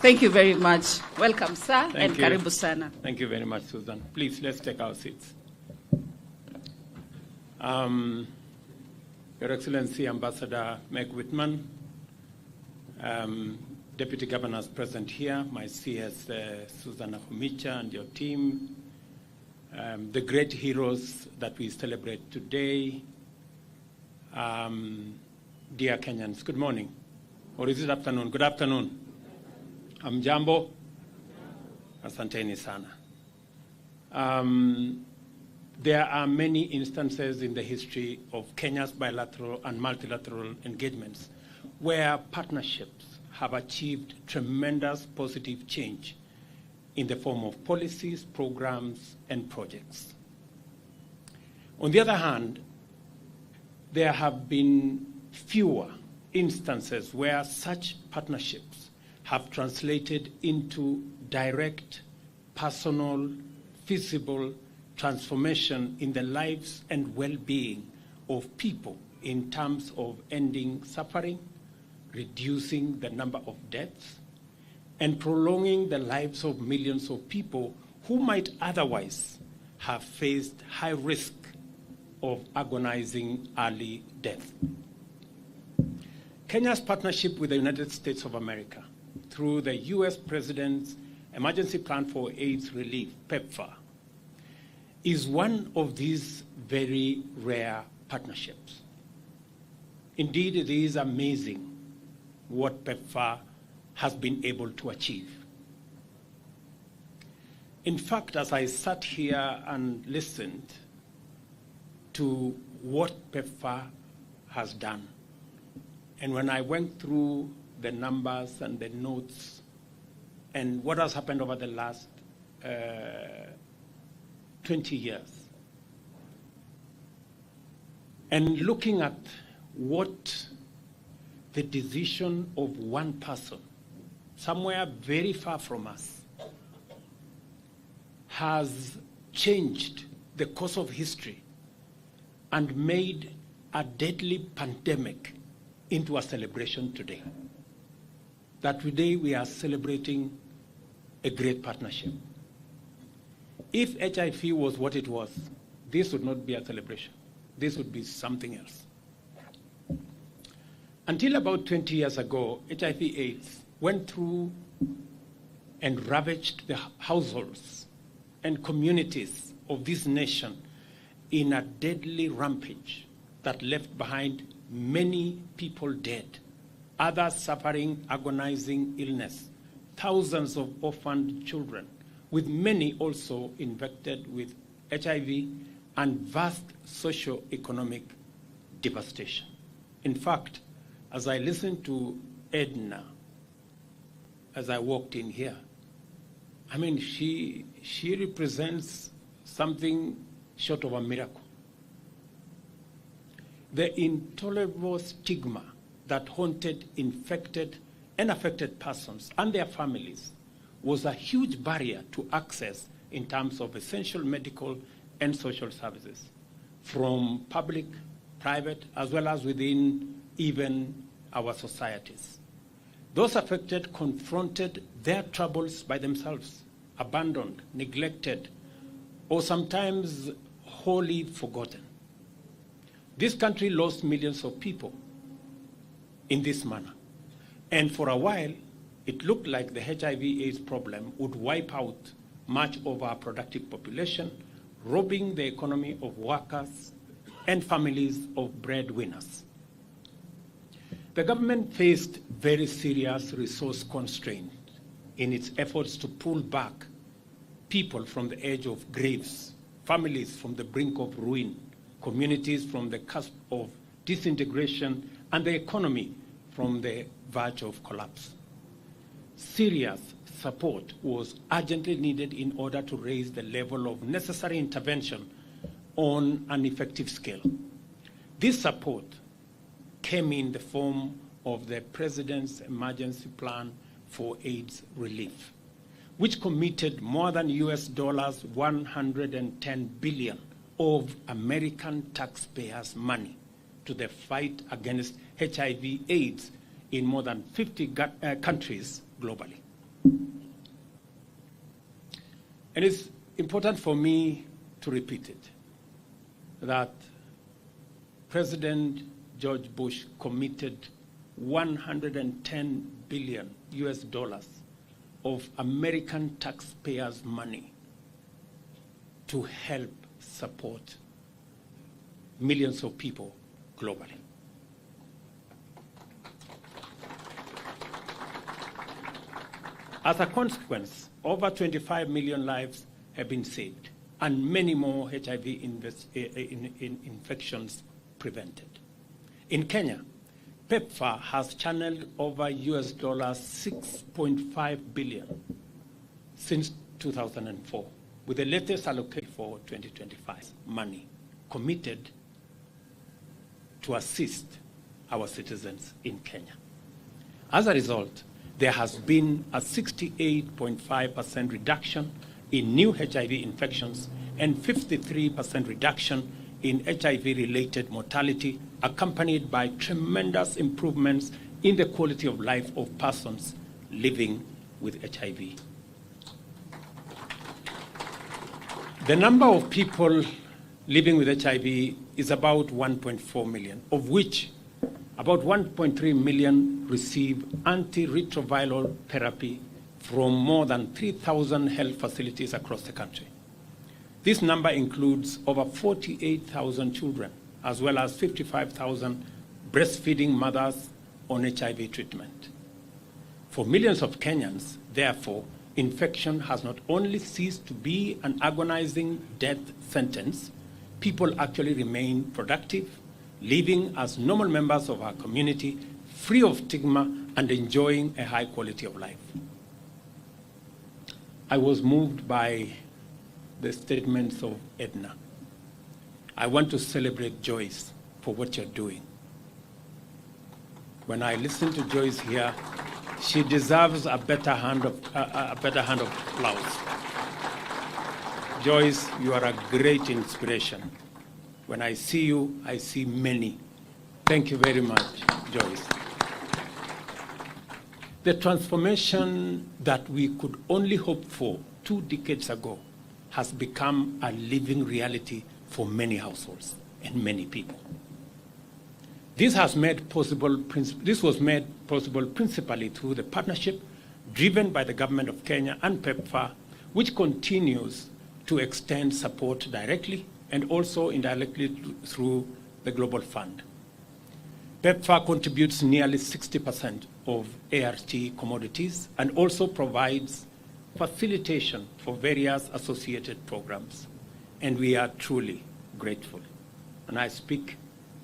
Thank you very much. Welcome, sir, and Thank you. karibu sana. Thank you very much, Susan. Please, let's take our seats. Your Excellency, Ambassador Meg Whitman, Deputy Governors present here, my CS Susan Ahumicha and your team, the great heroes that we celebrate today, dear Kenyans, good morning. Or is it afternoon? Good afternoon. Amjambo. Asanteni sana. There are many instances in the history of Kenya's bilateral and multilateral engagements where partnerships have achieved tremendous positive change in the form of policies, programs, and projects. On the other hand, there have been fewer instances where such partnerships have translated into direct, personal, feasible transformation in the lives and well-being of people in terms of ending suffering, reducing the number of deaths, and prolonging the lives of millions of people who might otherwise have faced high risk of agonizing early death. Kenya's partnership with the United States of America through the U.S. President's Emergency Plan for AIDS Relief, PEPFAR, is one of these very rare partnerships. Indeed, it is amazing what PEPFAR has been able to achieve. In fact, as I sat here and listened to what PEPFAR has done, and when I went through the numbers and the notes and what has happened over the last 20 years, and looking at what the decision of one person, somewhere very far from us, has changed the course of history and made a deadly pandemic into a celebration today. That today we are celebrating a great partnership. If HIV was what it was, this would not be a celebration. This would be something else. Until about 20 years ago, HIV/AIDS went through and ravaged the households and communities of this nation in a deadly rampage that left behind many people dead, others suffering agonizing illness, thousands of orphaned children, with many also infected with HIV, and vast socio-economic devastation. In fact, as I listened to Edna, as I walked in here, I mean, she represents something short of a miracle. The intolerable stigma that haunted infected and affected persons and their families was a huge barrier to access in terms of essential medical and social services, from public, private, as well as within even our societies. Those affected confronted their troubles by themselves, abandoned, neglected, or sometimes wholly forgotten. This country lost millions of people in this manner. And for a while, it looked like the HIV/AIDS problem would wipe out much of our productive population, robbing the economy of workers and families of breadwinners. The government faced very serious resource constraints in its efforts to pull back people from the edge of graves, families from the brink of ruin, communities from the cusp of disintegration, and the economy from the verge of collapse. Serious support was urgently needed in order to raise the level of necessary intervention on an effective scale. This support came in the form of the President's Emergency Plan for AIDS Relief, which committed more than US dollars 110 billion of American taxpayers' money to the fight against HIV/AIDS in more than 50 countries globally. And it's important for me to repeat it, that President George Bush committed 110 billion US dollars of American taxpayers' money to help support millions of people globally. As a consequence, over 25 million lives have been saved and many more HIV infections prevented. In Kenya, PEPFAR has channeled over US $6.5 billion since 2004, with the latest allocation for 2025 money committed to assist our citizens in Kenya. As a result, there has been a 68.5% reduction in new HIV infections and 53% reduction in HIV-related mortality, accompanied by tremendous improvements in the quality of life of persons living with HIV. The number of people living with HIV is about 1.4 million, of which about 1.3 million receive antiretroviral therapy from more than 3,000 health facilities across the country. This number includes over 48,000 children, as well as 55,000 breastfeeding mothers on HIV treatment. For millions of Kenyans, therefore, infection has not only ceased to be an agonizing death sentence, people actually remain productive, living as normal members of our community, free of stigma and enjoying a high quality of life. I was moved by the statements of Edna. I want to celebrate Joyce for what you're doing. When I listen to Joyce here, she deserves a better hand of applause. Joyce, you are a great inspiration. When I see you, I see many. Thank you very much, Joyce. The transformation that we could only hope for 2 decades ago has become a living reality for many households and many people. This was made possible principally through the partnership driven by the government of Kenya and PEPFAR, which continues to extend support directly and also indirectly through the Global Fund. PEPFAR contributes nearly 60% of ART commodities and also provides facilitation for various associated programs. And we are truly grateful. And I speak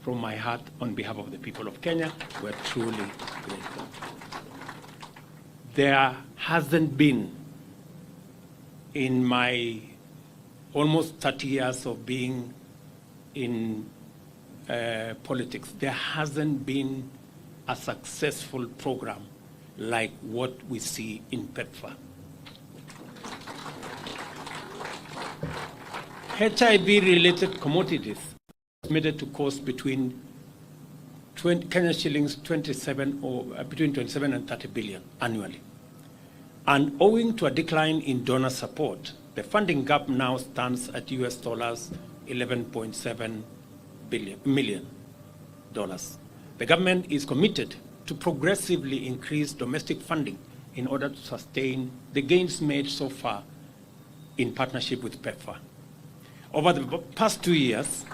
from my heart on behalf of the people of Kenya. We're truly grateful. There hasn't been, in my almost 30 years of being in politics, there hasn't been a successful program like what we see in PEPFAR. HIV-related commodities are estimated to cost between Kenya shillings between 27 and 30 billion annually. And owing to a decline in donor support, the funding gap now stands at US $11.7 million. The government is committed to progressively increase domestic funding in order to sustain the gains made so far in partnership with PEPFAR. Over the past 2 years,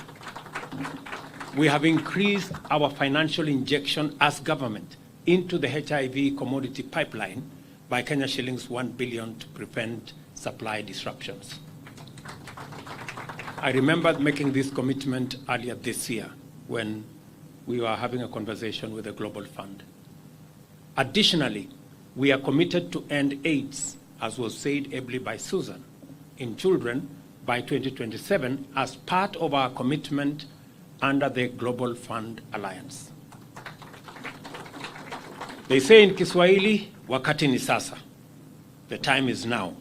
we have increased our financial injection as government into the HIV commodity pipeline by Kenya shillings 1 billion to prevent supply disruptions. I remember making this commitment earlier this year when we were having a conversation with the Global Fund. Additionally, we are committed to end AIDS, as was said ably by Susan, in children by 2027 as part of our commitment under the Global Fund Alliance. They say in Kiswahili, wakati ni sasa. The time is now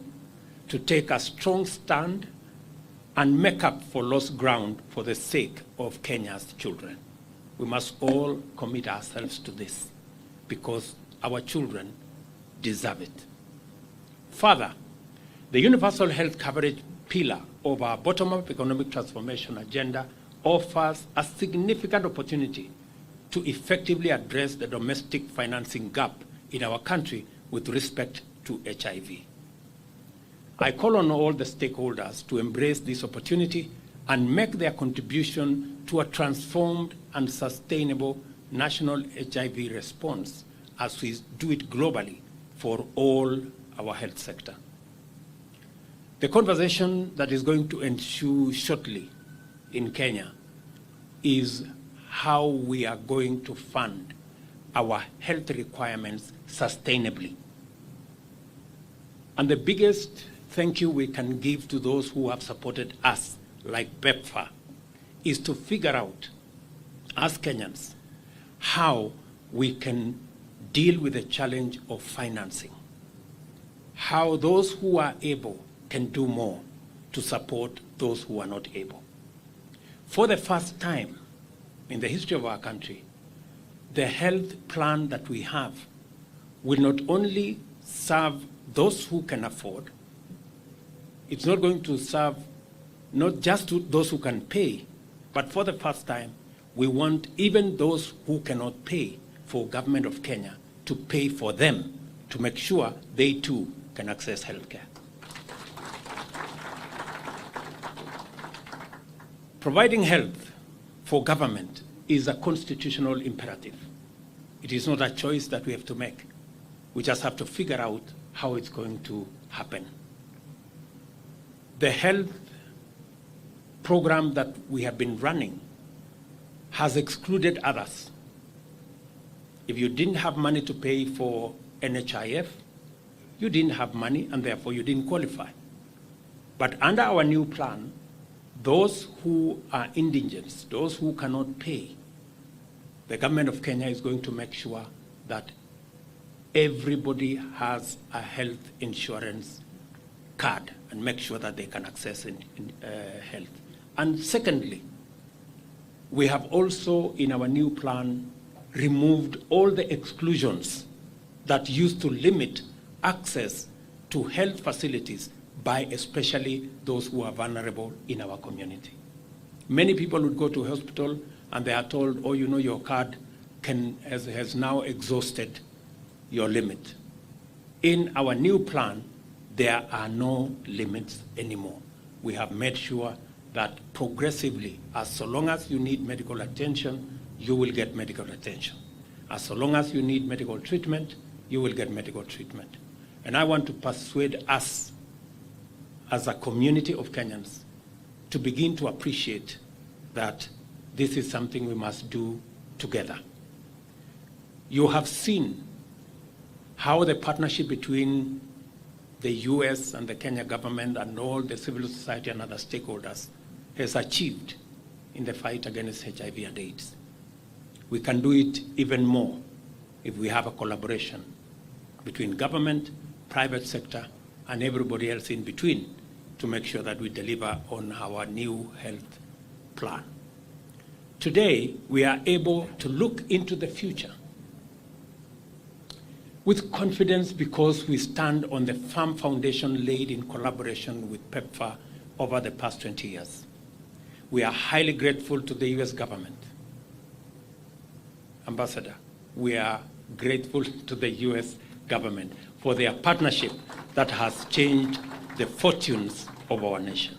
to take a strong stand and make up for lost ground for the sake of Kenya's children. We must all commit ourselves to this because our children deserve it. Further, the universal health coverage pillar of our bottom-up economic transformation agenda offers a significant opportunity to effectively address the domestic financing gap in our country with respect to HIV. I call on all the stakeholders to embrace this opportunity and make their contribution to a transformed and sustainable national HIV response as we do it globally for all our health sector. The conversation that is going to ensue shortly in Kenya is how we are going to fund our health requirements sustainably. And the biggest thank you we can give to those who have supported us, like PEPFAR, is to figure out, as Kenyans, how we can deal with the challenge of financing, how those who are able can do more to support those who are not able. For the first time in the history of our country, the health plan that we have will not only serve those who can afford, it's not going to serve not just to those who can pay, but for the first time, we want even those who cannot pay for government of Kenya to pay for them to make sure they too can access healthcare. Providing health for government is a constitutional imperative. It is not a choice that we have to make. We just have to figure out how it's going to happen. The health program that we have been running has excluded others. If you didn't have money to pay for NHIF, you didn't have money and therefore you didn't qualify. But under our new plan, those who are indigent, those who cannot pay, the government of Kenya is going to make sure that everybody has a health insurance card and make sure that they can access health. And secondly, we have also in our new plan removed all the exclusions that used to limit access to health facilities by especially those who are vulnerable in our community. Many people would go to hospital and they are told, oh, you know, your card has now exhausted your limit. In our new plan, there are no limits anymore. We have made sure that progressively, so long as you need medical attention, you will get medical attention. So long as you need medical treatment, you will get medical treatment. And I want to persuade us as a community of Kenyans to begin to appreciate that this is something we must do together. You have seen how the partnership between the US and the Kenya government and all the civil society and other stakeholders has achieved in the fight against HIV and AIDS. We can do it even more if we have a collaboration between government, private sector, and everybody else in between to make sure that we deliver on our new health plan. Today, we are able to look into the future with confidence because we stand on the firm foundation laid in collaboration with PEPFAR over the past 20 years. We are highly grateful to the US government. Ambassador, we are grateful to the US government for their partnership that has changed the fortunes of our nation.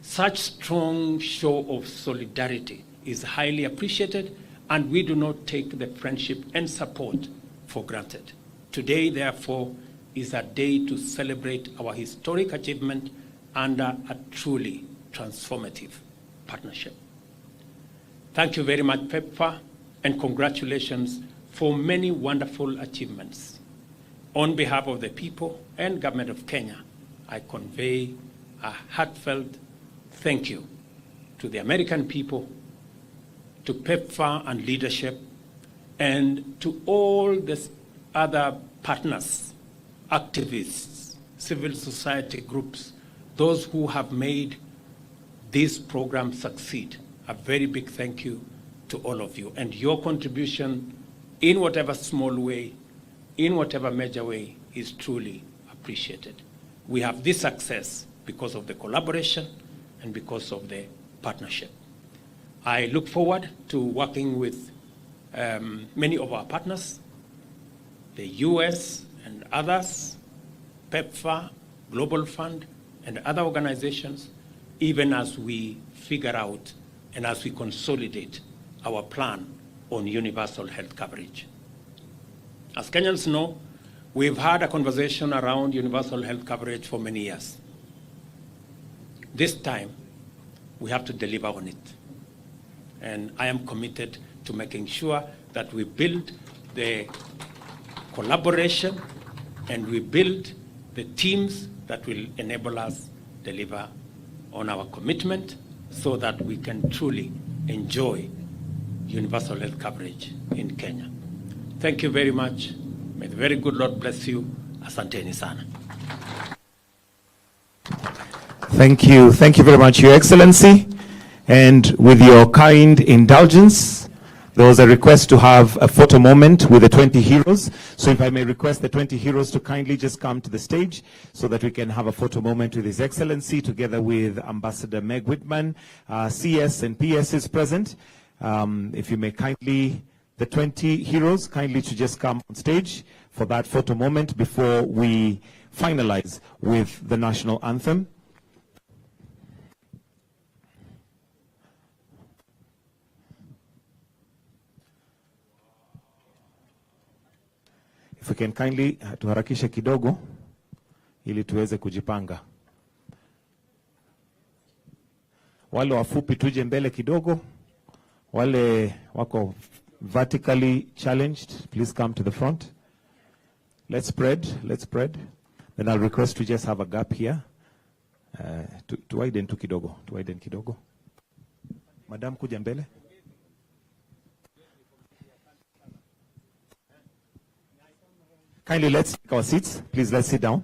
Such strong show of solidarity is highly appreciated, and we do not take the friendship and support for granted. Today, therefore, is a day to celebrate our historic achievement under a truly transformative partnership. Thank you very much, PEPFAR, and congratulations for many wonderful achievements. On behalf of the people and government of Kenya, I convey a heartfelt thank you to the American people, to PEPFAR and leadership, and to all the other partners, activists, civil society groups, those who have made this program succeed. A very big thank you to all of you. And your contribution, in whatever small way, in whatever major way, is truly appreciated. We have this success because of the collaboration and because of the partnership. I look forward to working with many of our partners, the US and others, PEPFAR, Global Fund, and other organizations, even as we figure out and as we consolidate our plan on universal health coverage. As Kenyans know, we've had a conversation around universal health coverage for many years. This time, we have to deliver on it. And I am committed to making sure that we build the collaboration and we build the teams that will enable us deliver on our commitment so that we can truly enjoy universal health coverage in Kenya. Thank you very much. May the very good Lord bless you. Asanteni sana. Thank you. Thank you very much, Your Excellency. And with your kind indulgence, there was a request to have a photo moment with the 20 heroes. So if I may request the 20 heroes to kindly just come to the stage so that we can have a photo moment with His Excellency together with Ambassador Meg Whitman. CS and PS is present. If you may kindly, the 20 heroes, kindly to just come on stage for that photo moment before we finalize with the national anthem. If we can kindly tuharakishe kidogo ili tuweze kujipanga. Wale wafupi tuje mbele kidogo. Wale wako vertically challenged, please come to the front. Let's spread. Then I'll request to just have a gap here. To widen tu kidogo. Madam kuja mbele. Kindly let's take our seats. Please let's sit down.